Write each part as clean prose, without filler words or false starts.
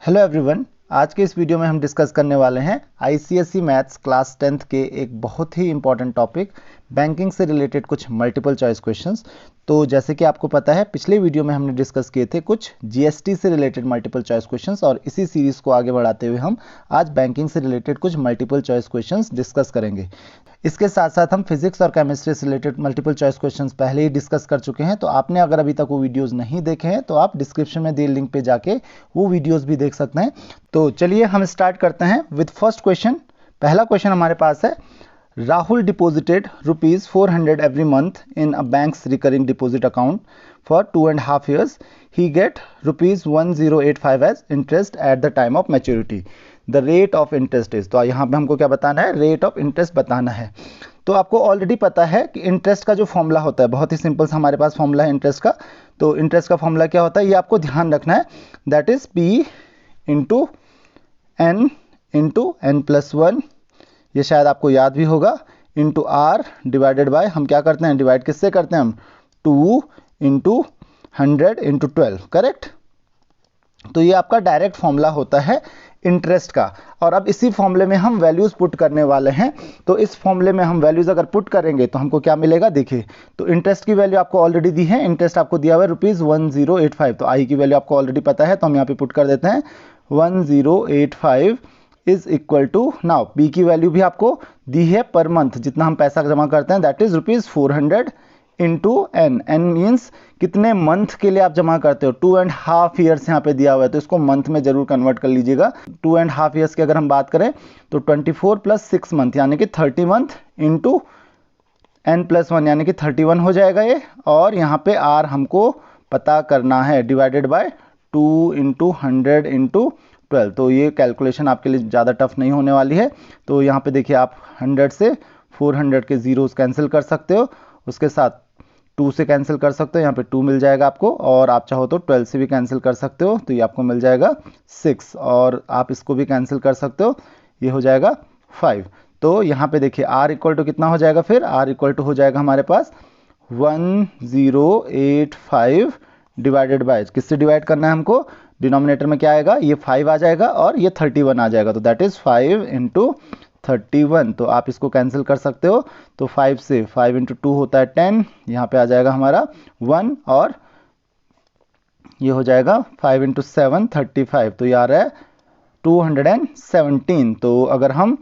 Hello everyone. आज के इस वीडियो में हम डिस्कस करने वाले हैं आईसीएसई मैथ्स क्लास 10th के एक बहुत ही इंपॉर्टेंट टॉपिक बैंकिंग से रिलेटेड कुछ मल्टीपल चॉइस क्वेश्चंस। तो जैसे कि आपको पता है पिछले वीडियो में हमने डिस्कस किए थे कुछ जीएसटी से रिलेटेड मल्टीपल चॉइस क्वेश्चंस और इसी सीरीज़ को आगे बढ़ाते हुए हम आज बैंकिंग से रिलेटेड कुछ मल्टीपल चॉइस क्वेश्चंस डिस्कस करेंगे। इसके साथ साथ हम फिजिक्स और केमिस्ट्री से रिलेटेड मल्टीपल चॉइस क्वेश्चंस पहले ही डिस्कस कर चुके हैं, तो आपने अगर अभी तक वो वीडियोस नहीं देखे हैं तो आप डिस्क्रिप्शन में दिए लिंक पे जाके वो वीडियोस भी देख सकते हैं। तो चलिए हम स्टार्ट करते हैं विद फर्स्ट क्वेश्चन। पहला क्वेश्चन हमारे पास है, Rahul deposited ₹400 every month in a bank's recurring deposit account for 2.5 years. He get ₹1085 as interest at the time of maturity. The rate of interest is, तो यहाँ पे हमको क्या बताना है, रेट ऑफ इंटरेस्ट बताना है। तो आपको ऑलरेडी पता है कि इंटरेस्ट का जो फॉर्मूला होता है बहुत ही सिंपल सा हमारे पास फॉर्मूला है इंटरेस्ट का। तो इंटरेस्ट का फॉर्मूला क्या होता है ये आपको ध्यान रखना है, that is P into n+1, ये शायद आपको याद भी होगा, इंटू R डिवाइडेड बाय, हम क्या करते हैं डिवाइड किससे करते हैं हम, 2 इंटू 100 इंटू 12, करेक्ट। तो ये आपका डायरेक्ट फॉर्मूला होता है इंटरेस्ट का। और अब इसी फॉर्मूले में हम वैल्यूज पुट करने वाले हैं। तो इस फॉर्मूले में हम वैल्यूज अगर पुट करेंगे तो हमको क्या मिलेगा, देखिए। तो इंटरेस्ट की वैल्यू आपको ऑलरेडी दी है, इंटरेस्ट आपको दिया हुआ है ₹1085। तो आई की वैल्यू आपको ऑलरेडी पता है, तो हम यहाँ पे पुट कर देते हैं 1085 is equal to, now P की वैल्यू भी आपको दी है पर मंथ, जितना हम पैसा जमा करते हैं that is ₹400 into N. N means कितने मंथ के लिए आप जमा करते हो, 2.5 ईयर्स यहाँ पे दिया हुआ है, तो इसको मंथ में जरूर कन्वर्ट कर लीजिएगा। 2.5 ईयर्स की अगर हम बात करें तो 24 + 6 मंथ यानी कि 30 मंथ इंटू n+1 यानी कि 31 हो जाएगा ये। और यहाँ पे आर हमको पता करना है, डिवाइडेड बाय 2 इंटू 100 इंटू 12। तो ये कैलकुलेशन आपके लिए ज़्यादा टफ नहीं होने वाली है। तो यहाँ पे देखिए आप 100 से 400 के जीरोस कैंसिल कर सकते हो, उसके साथ 2 से कैंसिल कर सकते हो, यहाँ पे 2 मिल जाएगा आपको, और आप चाहो तो 12 से भी कैंसिल कर सकते हो, तो ये आपको मिल जाएगा 6, और आप इसको भी कैंसिल कर सकते हो, ये हो जाएगा 5। तो यहाँ पे देखिए r इक्वल टू कितना हो जाएगा, फिर r इक्वल टू हो जाएगा हमारे पास 1085 डिवाइडेड बाय, किससे डिवाइड करना है हमको, डिनोमिनेटर में क्या आएगा, ये 5 आ जाएगा और ये 31 आ जाएगा, तो दैट इज 5 इंटू 31। तो आप इसको कैंसिल कर सकते हो, तो 5 से 5 इंटू 2 होता है 10, यहाँ पे आ जाएगा हमारा 1, और ये हो जाएगा 5 इंटू 7 35, तो ये आ रहा है 217। तो अगर हम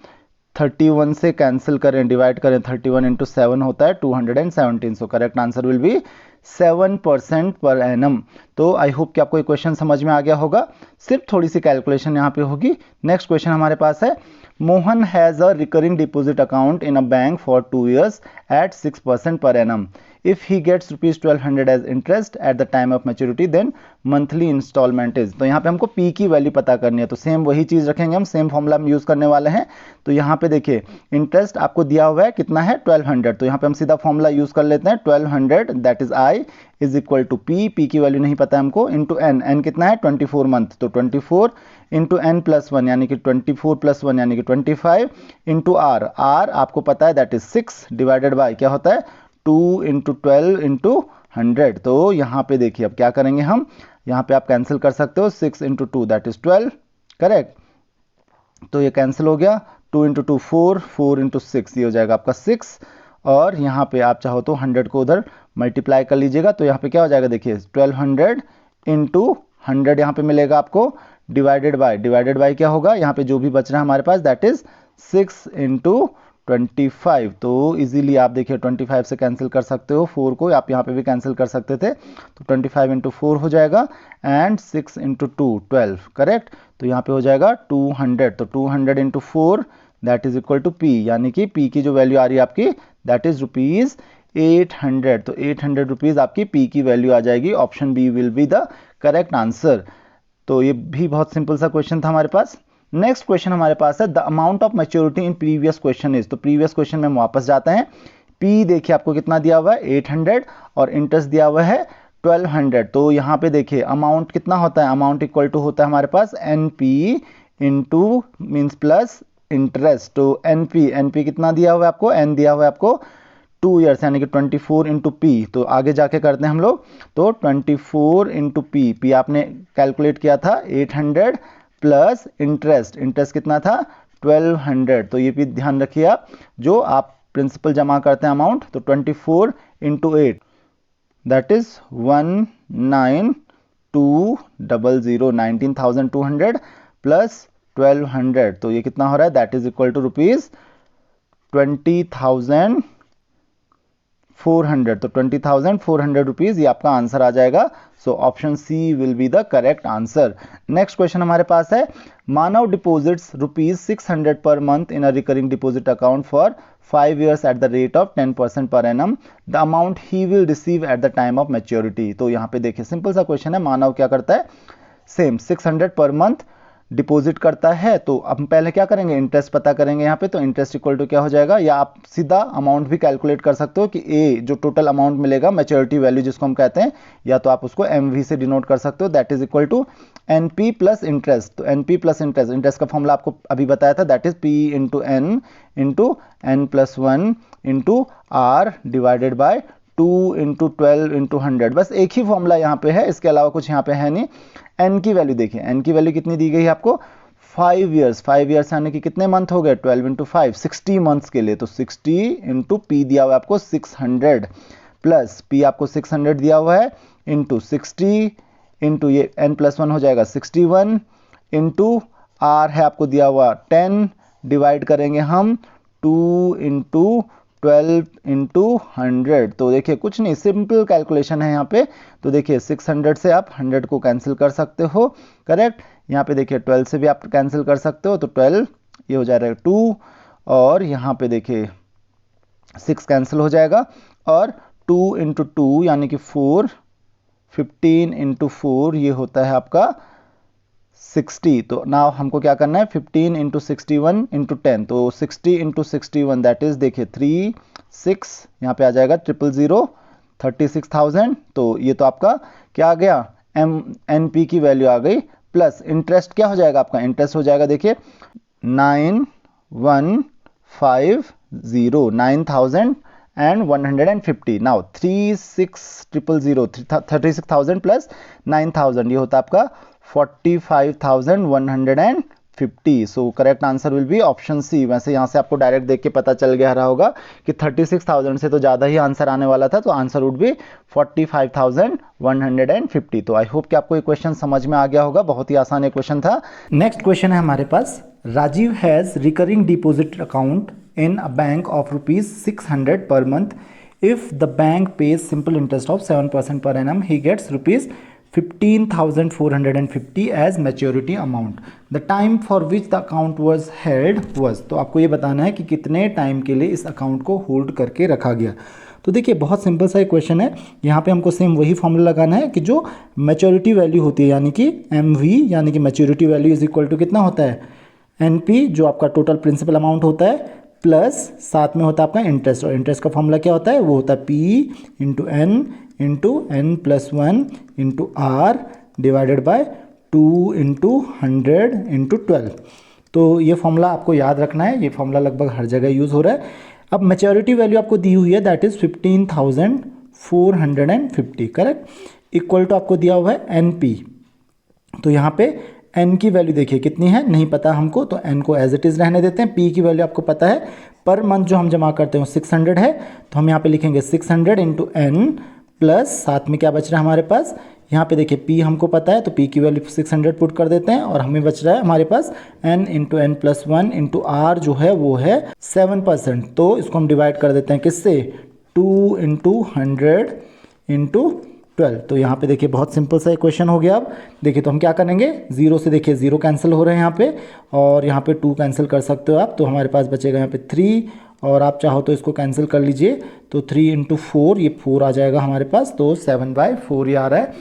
31 से कैंसिल करें, डिवाइड करें, 31 इंटू 7 होता है 217। सो correct answer will B 7% per annum. तो आई होप कि आपको ये क्वेश्चन समझ में आ गया होगा, सिर्फ थोड़ी सी कैलकुलेशन यहाँ पे होगी। नेक्स्ट क्वेश्चन हमारे पास है, Mohan has a recurring deposit account in a bank for 2 years at 6% per annum. If he gets ₹1200 as interest at the time of maturity, then monthly installment is। तो यहाँ पे हमको P की वैल्यू पता करनी है, तो सेम वही चीज़ रखेंगे हम, सेम फॉर्मूला हम यूज़ करने वाले हैं। तो यहाँ पे देखिए इंटरेस्ट आपको दिया हुआ है कितना है 1200, तो यहाँ पे हम सीधा फॉर्मूला यूज़ कर लेते हैं, 1200 that is I is equal to P की वैल्यू नहीं पता है हमको, इंटू n कितना है 24 मंथ, तो 24 इंटू n+1 यानी कि 24 + 1 यानी कि 25 इंटू R आपको पता है दैट इज 6 डिवाइडेड बाय क्या होता है 2 इंटू 12 इंटू 100। तो यहाँ पे देखिए अब क्या करेंगे हम, यहाँ पे आप कैंसिल कर सकते हो, 6 इंटू 2 दैट इज 12, करेक्ट। तो ये कैंसिल हो गया, 2 इंटू 2 4, 4 इंटू 6 ये हो जाएगा आपका 6, और यहाँ पे आप चाहो तो 100 को उधर मल्टीप्लाई कर लीजिएगा, तो यहाँ पे क्या हो जाएगा देखिए 1200 इंटू 100 यहाँ पे मिलेगा आपको, डिवाइडेड बाय क्या होगा, यहाँ पे जो भी बच रहा है हमारे पास दैट इज 6 इंटू 25। तो इजीली आप देखिए 25 से कैंसिल कर सकते हो, 4 को आप यहाँ पे भी कैंसिल कर सकते थे, तो 25 इंटू 4 हो जाएगा, एंड 6 इंटू 2 12, करेक्ट। तो यहाँ पे हो जाएगा 200, तो 200 into 4 that is equal to P, यानी कि P की जो वैल्यू आ रही है आपकी दैट इज ₹800। तो 800 रुपीज़ आपकी P की वैल्यू आ जाएगी, option B will be the correct answer. तो ये भी बहुत सिंपल सा क्वेश्चन था हमारे पास। नेक्स्ट क्वेश्चन हमारे पास है, the amount of maturity in previous question is. तो प्रीवियस क्वेश्चन में हम वापस जाते हैं, P देखिए आपको कितना दिया हुआ है 800 और इंटरेस्ट दिया हुआ है 1200। तो यहाँ पे देखिए अमाउंट कितना होता है, अमाउंट इक्वल टू होता है हमारे पास NP into means plus interest. तो NP कितना दिया हुआ है आपको, N दिया हुआ है आपको 2 ईयर्स यानी कि 24 इंटू P। तो आगे जाके करते हैं हम लोग, तो 24 इंटू P आपने कैलकुलेट किया था 800 प्लस इंटरेस्ट, इंटरेस्ट कितना था 1200, तो ये भी ध्यान रखिए आप, जो आप प्रिंसिपल जमा करते हैं अमाउंट, तो 24 इंटू 8 दैट इज 19200, 19,200 प्लस 1200, तो ये कितना हो रहा है, that is equal to rupees 20,400, तो 20,400 रुपीज ये आपका आंसर आ जाएगा। So option C will be the correct answer. Next question हमारे पास है, Manav deposits rupees 600 per month in a recurring deposit account for 5 years at the rate of 10% per annum. The amount he will receive at the time of maturity. तो यहाँ पे देखिए simple सा question है, मानव क्या करता है, सेम 600 पर मंथ डिपॉजिट करता है, तो अब पहले क्या करेंगे, इंटरेस्ट पता करेंगे यहाँ पे, तो इंटरेस्ट इक्वल टू क्या हो जाएगा, या आप सीधा अमाउंट भी कैलकुलेट कर सकते हो कि ए जो टोटल अमाउंट मिलेगा मैच्योरिटी वैल्यू जिसको हम कहते हैं, या तो आप उसको एमवी से डिनोट कर सकते हो, that is equal to NP plus interest. तो एनपी प्लस इंटरेस्ट, इंटरेस्ट का फॉर्मूला आपको अभी बताया था, that is P into N plus 1 into R divided by 2 into 12 into 100, बस एक ही फॉर्मूला यहाँ पे है, इसके अलावा कुछ यहाँ पे है नहीं। एन की वैल्यू देखिए, एन की वैल्यू कितनी दी गई है आपको, 5 years, 5 years यानी कि कितने मंथ हो गए, 12 इंटू 5 60 मंथ्स के लिए, तो 60 इंटू पी दिया हुआ है आपको 600 प्लस पी आपको 600 दिया हुआ है इंटू 60 इंटू ये एन प्लस 1 हो जाएगा 61 इंटू आर है आपको दिया हुआ 10, डिवाइड करेंगे हम 2 इंटू 12 इंटू 100, तो देखिए कुछ नहीं, सिंपल कैलकुलेशन है यहाँ पे। तो देखिए 600 से आप 100 को कैंसिल कर सकते हो, करेक्ट। यहाँ पे देखिए 12 से भी आप कैंसिल कर सकते हो, तो 12 ये हो जाएगा 2, और यहाँ पे देखिए 6 कैंसिल हो जाएगा, और 2 इंटू 2 यानी कि 4, 15 इंटू 4 ये होता है आपका 60, तो नाउ हमको क्या करना है, 15 इंटू 61 इंटू 10, तो 60 इंटू 61 दैट इज देखिए 36, यहाँ पे आ जाएगा 000, 36,000, तो ये तो आपका क्या आ गया, एन पी की वैल्यू आ गई, प्लस इंटरेस्ट क्या हो जाएगा आपका, इंटरेस्ट हो जाएगा देखिए 9,150 नाउ 36,000 प्लस 9,000 ये होता है आपका 45,150, so correct answer will be option C. वैसे यहाँ से आपको डायरेक्ट देख के पता चल गया रहा होगा कि 36,000 से तो ज़्यादा ही आंसर आने वाला था, तो आंसर वुड बी 45,150। तो आई होप कि आपको ये क्वेश्चन समझ में आ गया होगा, बहुत ही आसान ये क्वेश्चन था। नेक्स्ट क्वेश्चन है हमारे पास, Rajiv has recurring deposit account in a bank of rupees 600 per month. If the bank pays simple interest of 7% per annum, he gets rupees 15,450 as maturity amount. The time for which the account was held was, तो आपको ये बताना है कि कितने time के लिए इस अकाउंट को होल्ड करके रखा गया। तो देखिए बहुत सिंपल सा एक क्वेश्चन है, यहाँ पे हमको सेम वही फॉर्मूला लगाना है कि जो मैच्योरिटी वैल्यू होती है, यानी कि MV यानी कि maturity value is equal to कितना होता है, NP जो आपका टोटल प्रिंसिपल अमाउंट होता है, प्लस साथ में होता है आपका इंटरेस्ट, और इंटरेस्ट का फॉर्मूला क्या होता है, वो होता है P into N plus 1 into R divided by 2 into 100 into 12। तो ये फॉर्मूला आपको याद रखना है, ये फॉर्मूला लगभग हर जगह यूज़ हो रहा है। अब मैच्योरिटी वैल्यू आपको दी हुई है, that is 15,450, correct, equal to आपको दिया हुआ है NP। तो यहाँ पे एन की वैल्यू देखिए कितनी है, नहीं पता हमको, तो एन को एज इट इज़ रहने देते हैं। पी की वैल्यू आपको पता है, पर मंथ जो हम जमा करते हैं 600 है, तो हम यहाँ पे लिखेंगे 600 इंटू एन प्लस साथ में क्या बच रहा है हमारे पास, यहाँ पे देखिए पी हमको पता है, तो पी की वैल्यू 600 पुट कर देते हैं, और हमें बच रहा है हमारे पास n into N plus 1 into r जो है वो है 7%, तो इसको हम डिवाइड कर देते हैं किससे, 2 इंटू 100 इंटू 12। तो यहाँ पे देखिए बहुत सिंपल सा क्वेश्चन हो गया। अब देखिए तो हम क्या करेंगे, जीरो से देखिए जीरो कैंसिल हो रहे हैं यहाँ पे, और यहाँ पे 2 कैंसिल कर सकते हो आप, तो हमारे पास बचेगा यहाँ पे 3, और आप चाहो तो इसको कैंसिल कर लीजिए, तो 3 इंटू 4 ये 4 आ जाएगा हमारे पास, तो 7/4 ये आ रहा है।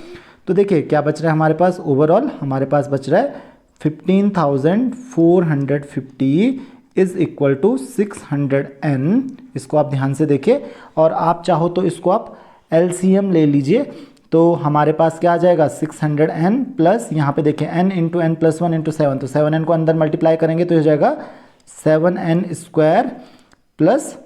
तो देखिए क्या बच रहा है हमारे पास, ओवरऑल हमारे पास बच रहा है 15,450 इज इक्वल टू 600n। इसको आप ध्यान से देखिए, और आप चाहो तो इसको आप LCM ले लीजिए, तो हमारे पास क्या आ जाएगा 600n प्लस यहाँ पे देखिए n into N plus 1 into 7, तो 7n को अंदर मल्टीप्लाई करेंगे तो हो जाएगा 7n square plus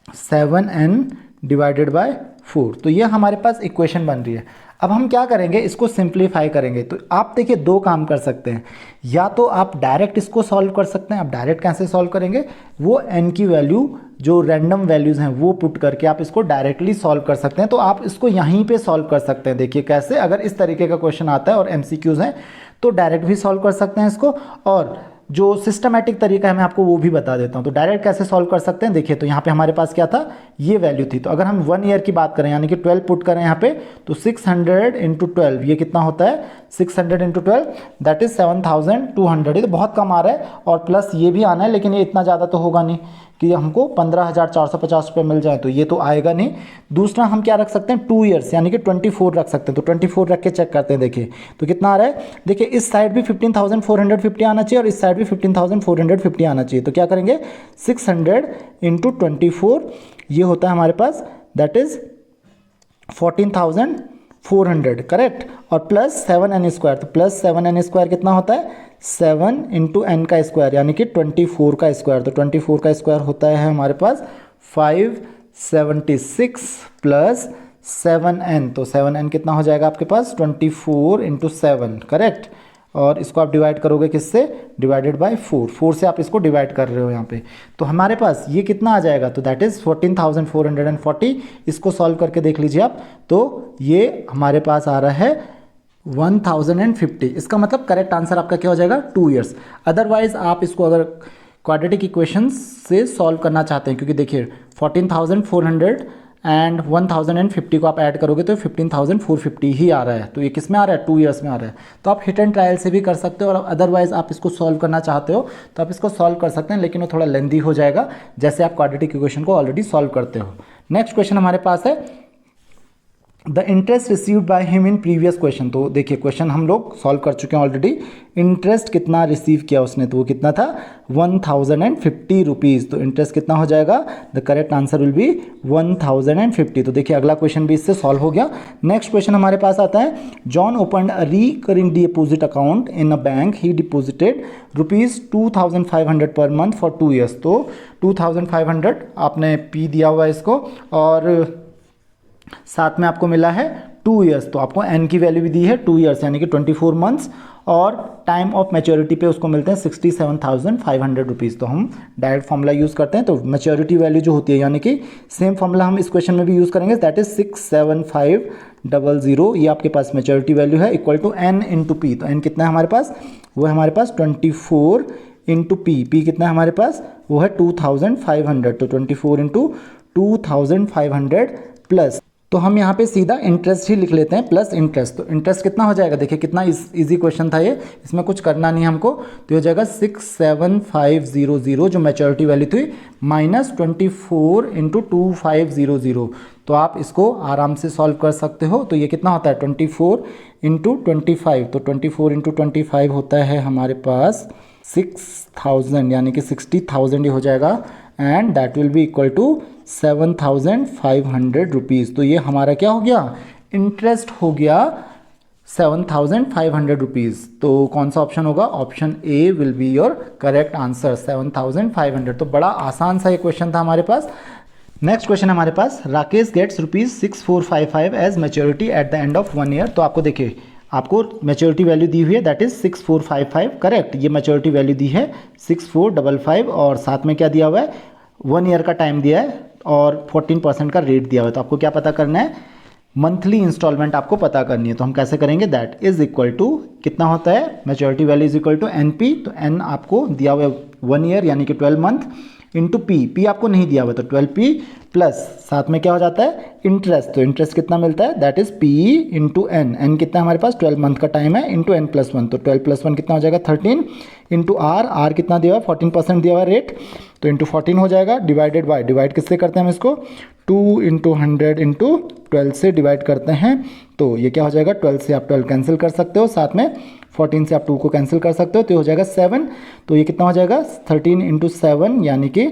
7n divided by 4। तो ये हमारे पास इक्वेशन बन रही है। अब हम क्या करेंगे, इसको सिंप्लीफाई करेंगे। तो आप देखिए दो काम कर सकते हैं, या तो आप डायरेक्ट इसको सॉल्व कर सकते हैं। आप डायरेक्ट कैसे सॉल्व करेंगे, वो n की वैल्यू जो रैंडम वैल्यूज़ हैं वो पुट करके आप इसको डायरेक्टली सॉल्व कर सकते हैं। तो आप इसको यहीं पे सॉल्व कर सकते हैं। देखिए कैसे, अगर इस तरीके का क्वेश्चन आता है और MCQs हैं तो डायरेक्ट भी सॉल्व कर सकते हैं इसको, और जो सिस्टमैटिक तरीका है मैं आपको वो भी बता देता हूँ। तो डायरेक्ट कैसे सॉल्व कर सकते हैं, देखिए तो यहाँ पे हमारे पास क्या था, ये वैल्यू थी। तो अगर हम 1 ईयर की बात करें यानी कि 12 पुट करें यहाँ पे, तो 600 इंटू 12 ये कितना होता है, 600 इंटू 12 दैट इज 7200। ये तो बहुत कम आ रहा है, और प्लस ये भी आना है, लेकिन ये इतना ज़्यादा तो होगा नहीं कि हमको 15,450 रुपये मिल जाए, तो ये तो आएगा नहीं। दूसरा हम क्या रख सकते हैं, 2 ईयर्स यानी कि 24 रख सकते हैं। तो 24 रख के चेक करते हैं, देखिए तो कितना आ रहा है। देखिए इस साइड भी 15,450 आना चाहिए और इस साइड भी 15,450 आना चाहिए। तो क्या करेंगे, 600 इंटू 24 ये होता है हमारे पास, दैट इज 14,400 करेक्ट, और प्लस 7n स्क्वायर। तो प्लस 7n स्क्वायर कितना होता है, 7 इंटू एन का स्क्वायर यानी कि 24 का स्क्वायर। तो 24 का स्क्वायर होता है हमारे पास 576 प्लस 7n। तो 7n कितना हो जाएगा आपके पास, 24 इंटू 7 करेक्ट, और इसको आप डिवाइड करोगे किससे, डिवाइडेड बाय 4 से आप इसको डिवाइड कर रहे हो यहाँ पे। तो हमारे पास ये कितना आ जाएगा, तो दैट इज़ 14,440। इसको सॉल्व करके देख लीजिए आप, तो ये हमारे पास आ रहा है 1050। इसका मतलब करेक्ट आंसर आपका क्या हो जाएगा, 2 ईयर्स। अदरवाइज आप इसको अगर क्वाड्रेटिक इक्वेशंस से सॉल्व करना चाहते हैं, क्योंकि देखिए 14,400 एंड 1050 को आप ऐड करोगे तो 15,450 ही आ रहा है। तो ये किस में आ रहा है, 2 ईयर्स में आ रहा है। तो आप हिट एंड ट्रायल से भी कर सकते हो, और अदरवाइज आप इसको सॉल्व करना चाहते हो तो आप इसको सॉल्व कर सकते हैं, लेकिन वो थोड़ा लेंदी हो जाएगा जैसे आप क्वाड्रेटिक इक्वेशन को ऑलरेडी सॉल्व करते हो। नेक्स्ट क्वेश्चन हमारे पास है, the interest received by him in previous question. तो देखिए क्वेश्चन हम लोग सॉल्व कर चुके हैं ऑलरेडी। इंटरेस्ट कितना रिसीव किया उसने, तो वो कितना था, 1050 रुपीज़। तो इंटरेस्ट कितना हो जाएगा, the correct answer will B 1050। तो देखिए अगला क्वेश्चन भी इससे सॉल्व हो गया। नेक्स्ट क्वेश्चन हमारे पास आता है, John opened a recurring deposit account in a bank, he deposited ₹2500 per month for 2 years. तो 2500 आपने पी दिया हुआ है इसको, और साथ में आपको मिला है 2 ईयर्स। तो आपको n की वैल्यू भी दी है 2 ईयर्स यानी कि 24 मंथ्स, और टाइम ऑफ मैच्योरिटी पे उसको मिलते हैं 67,500 रुपीज़। तो हम डायरेक्ट फॉर्मूला यूज़ करते हैं। तो मैच्योरिटी वैल्यू जो होती है यानी कि सेम फॉर्मूला हम इस क्वेश्चन में भी यूज़ करेंगे, दैट इज 67500। ये आपके पास मैच्योरिटी वैल्यू है, equal to n into P. तो n कितना है हमारे पास, वो है हमारे पास 24 इंटू पी। पी कितना है हमारे पास, वो है 2500। तो 24 इंटू 2500 प्लस, तो हम यहाँ पे सीधा इंटरेस्ट ही लिख लेते हैं, प्लस इंटरेस्ट। तो इंटरेस्ट कितना हो जाएगा, देखिए कितना इजी क्वेश्चन था ये, इसमें कुछ करना नहीं हमको। तो हो जाएगा 67500 जो मैच्योरिटी वैल्यू थी, माइनस 24 इंटू 2500। तो आप इसको आराम से सॉल्व कर सकते हो। तो ये कितना होता है, 24 इंटू 25। तो 24 इंटू 25 होता है हमारे पास 6000 यानी कि 60,000 ही हो जाएगा, and that will be equal to 7,500 rupees. तो ये हमारा क्या हो गया, इंटरेस्ट हो गया 7,500 रुपीज़। तो कौन सा ऑप्शन होगा, option A will be your correct answer, 7,500। तो बड़ा आसान सा ये क्वेश्चन था हमारे पास। नेक्स्ट क्वेश्चन हमारे पास, Rakesh gets ₹6455 as maturity at the end of 1 year. तो आपको देखिए आपको मैच्योरिटी वैल्यू दी हुई है, दैट इज 6455 करेक्ट। ये मैच्योरिटी वैल्यू दी है 6455, और साथ में क्या दिया हुआ है, 1 ईयर का टाइम दिया है और 14% का रेट दिया हुआ है। तो आपको क्या पता करना है, मंथली इंस्टॉलमेंट आपको पता करनी है। तो हम कैसे करेंगे, दैट इज इक्वल टू कितना होता है, maturity value is equal to NP। तो N आपको दिया हुआ है 1 ईयर यानी कि 12 मंथ, इंटू P आपको नहीं दिया हुआ, तो 12P प्लस साथ में क्या हो जाता है, इंटरेस्ट। तो इंटरेस्ट कितना मिलता है, that is P into N। N कितना हमारे पास 12 मंथ का टाइम है, इंटू N+1। तो 12 + 1 कितना हो जाएगा 13, इंटू R कितना दिया हुआ है 14% दिया हुआ है रेट, तो इंटू 14 हो जाएगा, डिवाइडेड बाय, डिवाइड किससे करते हैं हम इसको, 2 इंटू 100 इंटू 12 से डिवाइड करते हैं। तो ये क्या हो जाएगा, 12 से आप 12 कैंसिल कर सकते हो, साथ में 14 से आप 2 को कैंसिल कर सकते हो, तो ये हो जाएगा 7। तो ये कितना हो जाएगा 13 इंटू 7 यानी कि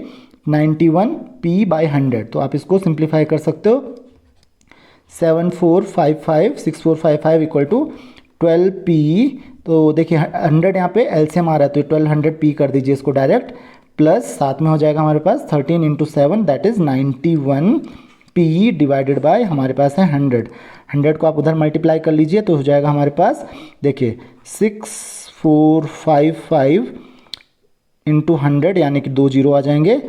91p/100। तो आप इसको सिंप्लीफाई कर सकते हो, 6455 इक्वल टू 12p। तो देखिए 100 यहाँ पे LCM आ रहा है, तो 1200p कर दीजिए इसको डायरेक्ट, प्लस साथ में हो जाएगा हमारे पास 13 into 7 that is 91p P divided by हमारे पास है 100 को आप उधर मल्टीप्लाई कर लीजिए तो हो जाएगा हमारे पास, देखिए 6455 इंटू 100 यानी कि 2 जीरो आ जाएंगे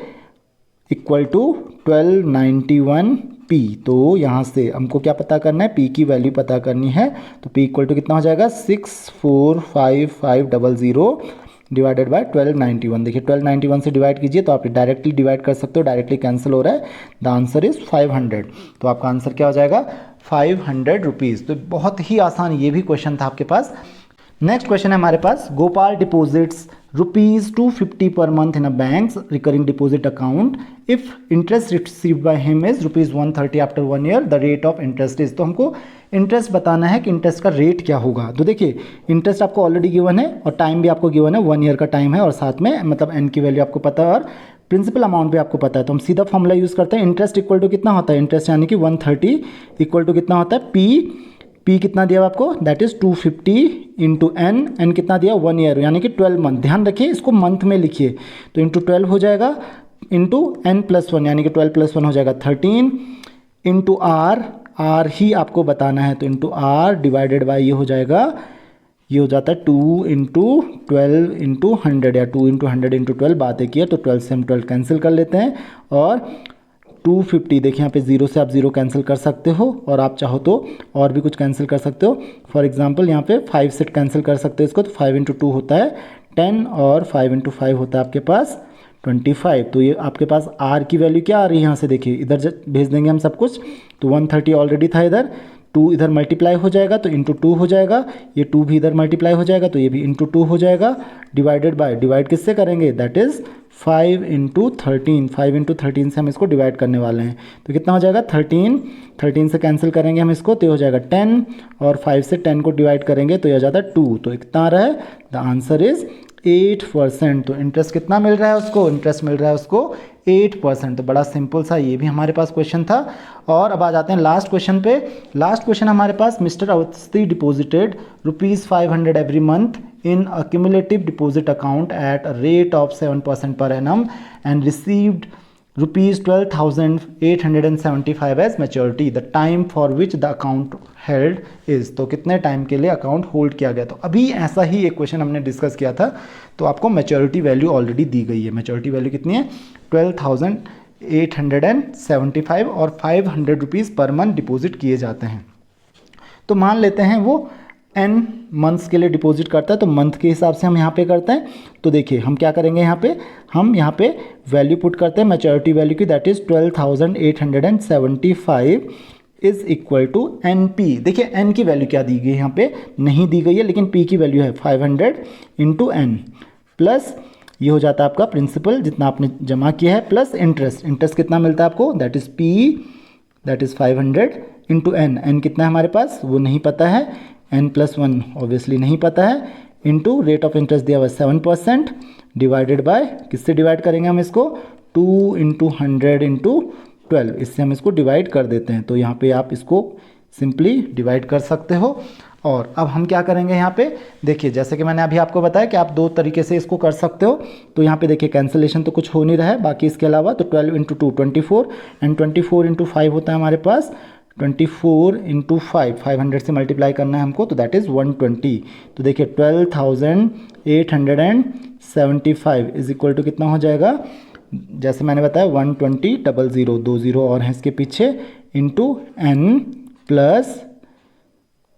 इक्वल टू 1291 P। तो यहाँ से हमको क्या पता करना है, P की वैल्यू पता करनी है। तो P इक्वल टू कितना हो जाएगा 645500 डिवाइडेड बाय 1291। देखिए 1291 से डिवाइड कीजिए तो आप डायरेक्टली डिवाइड कर सकते हो, डायरेक्टली कैंसिल हो रहा है। The answer is 500। तो आपका आंसर क्या हो जाएगा 500 रुपीज़। तो बहुत ही आसान ये भी क्वेश्चन था आपके पास। नेक्स्ट क्वेश्चन है हमारे पास, गोपाल डिपोजिट्स ₹250 पर month in a banks recurring deposit account if interest received by him is ₹130 after 1 year, the rate of interest is. तो हमको इंटरेस्ट बताना है कि इंटरेस्ट का रेट क्या होगा। तो देखिए इंटरेस्ट आपको ऑलरेडी गिवन है और टाइम भी आपको गिवन है, 1 ईयर का टाइम है और साथ में मतलब एन की वैल्यू आपको पता है और प्रिंसिपल अमाउंट भी आपको पता है। तो हम सीधा फॉर्मूला यूज़ करते हैं, इंटरेस्ट इक्वल टू कितना होता है, इंटरेस्ट यानी कि 130 इक्वल टू कितना होता है P कितना दिया आपको, दैट इज 250 इंटू एन कितना दिया 1 ईयर यानी कि 12 मंथ। ध्यान रखिए इसको मंथ में लिखिए, तो इंटू 12 हो जाएगा इंटू n+1 यानी कि 12 + 1 हो जाएगा 13 इंटू आर ही आपको बताना है। तो इंटू आर डिवाइडेड बाई ये हो जाएगा, ये हो जाता है 2 इंटू 12 इंटू 100 या 2 इंटू 100 इंटू 12। बात एक ही है, तो 12 से हम 12 कैंसिल कर लेते हैं और 250 देखिए यहाँ पे 0 से आप 0 कैंसिल कर सकते हो और आप चाहो तो और भी कुछ कैंसिल कर सकते हो। फॉर एग्जांपल यहाँ पे 5 से कैंसिल कर सकते हो इसको, तो 5 इंटू 2 होता है 10 और 5 इंटू 5 होता है आपके पास 25। तो ये आपके पास आर की वैल्यू क्या आ रही है, यहाँ से देखिए इधर भेज देंगे हम सब कुछ। तो 130 ऑलरेडी था इधर, 2 इधर मल्टीप्लाई हो जाएगा तो इंटू 2 हो जाएगा, ये 2 भी इधर मल्टीप्लाई हो जाएगा तो ये भी इंटू 2 हो जाएगा, डिवाइडेड बाय, डिवाइड किससे करेंगे, दैट इज़ 5 इंटू 13। 5 इंटू 13 से हम इसको डिवाइड करने वाले हैं। तो कितना हो जाएगा 13 से कैंसिल करेंगे हम इसको तो ये हो जाएगा 10 और 5 से 10 को डिवाइड करेंगे तो ये हो जाता है 2। तो कितना आ रहा है, द आंसर इज 8%। तो इंटरेस्ट कितना मिल रहा है उसको, इंटरेस्ट मिल रहा है उसको 8%। तो बड़ा सिंपल सा ये भी हमारे पास क्वेश्चन था। और अब आ जाते हैं लास्ट क्वेश्चन पे। लास्ट क्वेश्चन हमारे पास, Mr Awasthi deposited ₹500 every month in a cumulative deposit account at a rate of 7% per annum and received ₹12,875 as maturity. The time for which the account held is। तो कितने time के लिए account hold किया गया। तो अभी ऐसा ही एक क्वेश्चन हमने डिस्कस किया था, तो आपको मैच्योरिटी वैल्यू ऑलरेडी दी गई है। मैच्योरिटी वैल्यू कितनी है 12,875 और 500 रुपीज़ पर मंथ डिपॉजिट किए जाते हैं। तो मान लेते हैं वो n मंथ्स के लिए डिपॉजिट करता है, तो मंथ के हिसाब से हम यहाँ पे करते हैं। तो देखिए हम क्या करेंगे, हम यहाँ पे वैल्यू पुट करते हैं मैच्योरिटी वैल्यू की, that is 12,875 is equal to NP। देखिए n की वैल्यू क्या दी गई है, यहाँ पे नहीं दी गई है, लेकिन P की वैल्यू है 500 इंटू n प्लस ये हो जाता है आपका प्रिंसिपल जितना आपने जमा किया है प्लस इंटरेस्ट कितना मिलता है आपको, that is P that is 500 into n कितना है हमारे पास वो नहीं पता है, n+1 ऑब्वियसली नहीं पता है, इंटू रेट ऑफ इंटरेस्ट दिया हुआ 7% डिवाइडेड बाय किससे डिवाइड करेंगे हम इसको 2 इंटू 100 इंटू 12, इससे हम इसको डिवाइड कर देते हैं। तो यहाँ पे आप इसको सिंपली डिवाइड कर सकते हो। और अब हम क्या करेंगे यहाँ पे, देखिए जैसे कि मैंने अभी आपको बताया कि आप 2 तरीके से इसको कर सकते हो। तो यहाँ पे देखिए कैंसिलेशन तो कुछ हो नहीं रहा है, बाकी इसके अलावा तो 12 इंटू 2 24 एंड 24 इंटू 5 होता है हमारे पास 24 इंटू 500 से मल्टीप्लाई करना है हमको, तो दैट इज़ 120। तो देखिए 12,875 इज इक्वल टू कितना हो जाएगा, जैसे मैंने बताया 120 00 2 0 और हैं इसके पीछे into n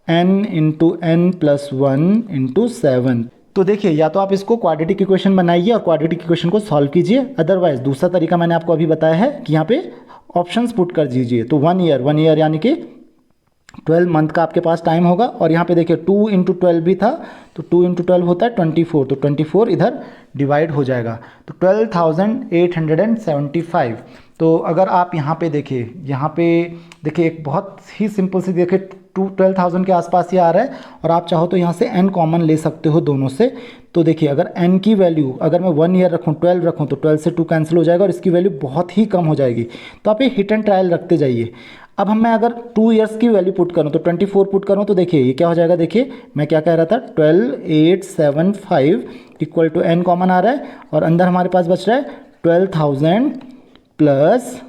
into n+1 into 7। तो देखिए या तो आप इसको क्वाड्रेटिक इक्वेशन बनाइए और क्वाड्रेटिक इक्वेशन को सॉल्व कीजिए, अदरवाइज दूसरा तरीका मैंने आपको अभी बताया है कि यहाँ पे ऑप्शंस पुट कर दीजिए। तो 1 ईयर यानी कि 12 मंथ का आपके पास टाइम होगा और यहाँ पे देखिए 2 इंटू 12 भी था, तो 2 इंटू 12 होता है 24, तो 24 इधर डिवाइड हो जाएगा, तो 12,875। तो अगर आप यहाँ पे देखिए एक बहुत ही सिंपल सी देखिए 12,000 के आसपास ही आ रहा है और आप चाहो तो यहाँ से n कॉमन ले सकते हो दोनों से। तो देखिए अगर n की वैल्यू अगर मैं 1 ईयर रखूँ 12 रखूँ तो 12 से 2 कैंसिल हो जाएगा और इसकी वैल्यू बहुत ही कम हो जाएगी। तो आप ये हिट एंड ट्रायल रखते जाइए। अब मैं अगर 2 ईयर्स की वैल्यू पुट करूँ तो 24 पुट करूँ तो देखिए ये क्या हो जाएगा, देखिए मैं क्या कह रहा था 12,875 इक्वल टू n कॉमन आ रहा है और अंदर हमारे पास बच रहा है 12,000 प्लस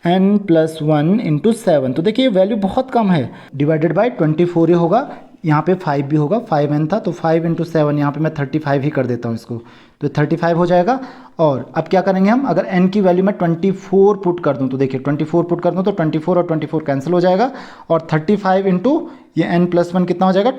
n+1 इंटू 7। तो देखिए वैल्यू बहुत कम है, डिवाइडेड बाई 24 ही होगा, यहाँ पे 5 भी होगा, 5n था तो 5 इंटू 7, यहाँ पे मैं 35 ही कर देता हूँ इसको, तो 35 हो जाएगा। और अब क्या करेंगे हम, अगर n की वैल्यू मैं 24 पुट कर दूँ तो देखिए 24 पुट कर दूँ तो 24 और 24 कैंसिल हो जाएगा, और 35 इंटू ये n+1 कितना हो जाएगा,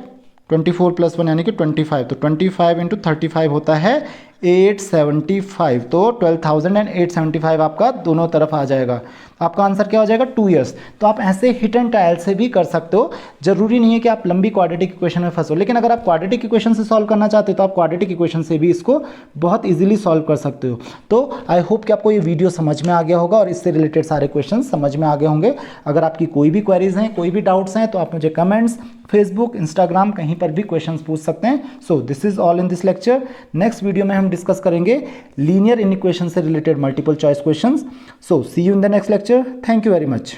24 + 1 यानी कि 25, तो 25 इंटू 35 होता है 875, तो 12,875 आपका दोनों तरफ आ जाएगा। आपका आंसर क्या हो जाएगा, 2 ईयर्स। तो आप ऐसे हिट एंड ट्रायल से भी कर सकते हो, जरूरी नहीं है कि आप लंबी क्वाड्रेटिक इक्वेशन में फंसो, लेकिन अगर आप क्वाड्रेटिक इक्वेशन से सॉल्व करना चाहते हो तो आप क्वाड्रेटिक इक्वेशन से भी इसको बहुत इजीली सॉल्व कर सकते हो। तो आई होप कि आपको ये वीडियो समझ में आ गया होगा और इससे रिलेटेड सारे क्वेश्चन समझ में आ गए होंगे। अगर आपकी कोई भी क्वेरीज हैं, कोई भी डाउट्स हैं, तो आप मुझे कमेंट्स, फेसबुक, इंस्टाग्राम कहीं पर भी क्वेश्चंस पूछ सकते हैं। So this is all in this lecture. Next video में हम डिस्कस करेंगे लीनियर इनइक्वेशन से related multiple choice questions. So see you in the next lecture. Thank you very much.